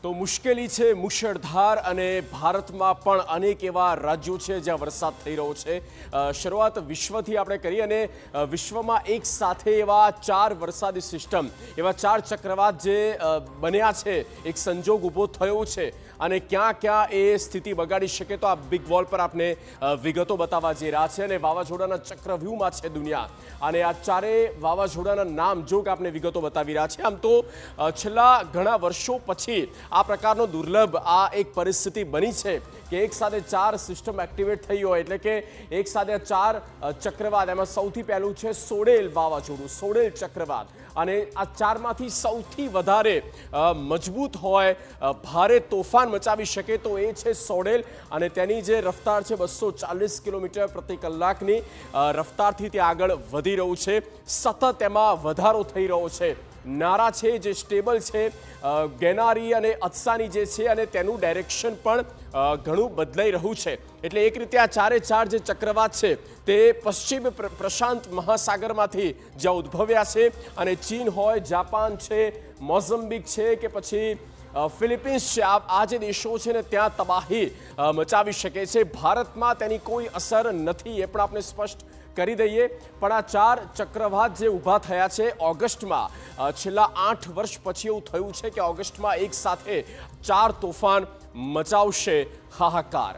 તો મુશ્કેલી છે મુશળધાર અને ભારતમાં પણ અનેક એવા રાજ્યો છે જ્યાં વરસાદ થઈ રહ્યો છે। શરૂઆત વિશ્વથી આપણે કરી અને વિશ્વમાં એક સાથે એવા 4 વરસાદી સિસ્ટમ, એવા 4 ચક્રવાત જે બન્યા છે, એક સંજોગ ઊભો થયો છે અને ક્યાં ક્યાં એ સ્થિતિ બગાડી શકે તો આ બિગ વોલ પર આપણે વિગતો બતાવવા જઈ રહ્યા છે અને વાવાઝોડાના ચક્રવ્યૂહમાં છે દુનિયા અને આ ચારેય વાવાઝોડાના નામ જો કે આપણે વિગતો બતાવી રહ્યા છે। આમ તો છેલ્લા ઘણા વર્ષો પછી આ પ્રકારનો દુર્લભ આ એક પરિસ્થિતિ બની છે કે એક સાથે 4 સિસ્ટમ એક્ટિવેટ થઈ હોય, એટલે કે એક સાથે 4 ચક્રવાત। એમાં સૌથી પહેલું છે સોડેલ વાવાઝોડું, સોડેલ ચક્રવાત, અને આ 4માંથી સૌથી વધારે મજબૂત હોય, ભારે તોફાન મચાવી શકે તો એ છે સોડેલ અને તેની જે રફતાર છે 240 કિલોમીટર પ્રતિ કલાકની રફતારથી તે આગળ વધી રહ્યું છે, સતત એમાં વધારો થઈ રહ્યો છે। નારા છે જે સ્ટેબલ છે, ગેનારી અને અત્સાની જે છે અને તેનું ડાયરેક્શન પણ ઘણું બદલાઈ રહ્યું છે। એટલે એક રીતે આ 4 જે ચક્રવાત છે તે પશ્ચિમ પ્રશાંત મહાસાગરમાંથી જ્યાં ઉદ્ભવ્યા છે અને ચીન હોય, જાપાન છે, મોઝમ્બિક છે કે પછી ફિલિપિન્સ છે, આ જે દેશો છે ને ત્યાં તબાહી મચાવી શકે છે। ભારતમાં તેની કોઈ અસર નથી એ પણ આપણે સ્પષ્ટ કરી દઈએ, પણ આ 4 ચક્રવાત જે ઊભા થયા છે ઓગસ્ટમાં, છેલ્લા 8 વર્ષ પછી એવું થયું છે કે ઓગસ્ટમાં એક સાથે 4 તોફાન મચાવશે હાહાકાર।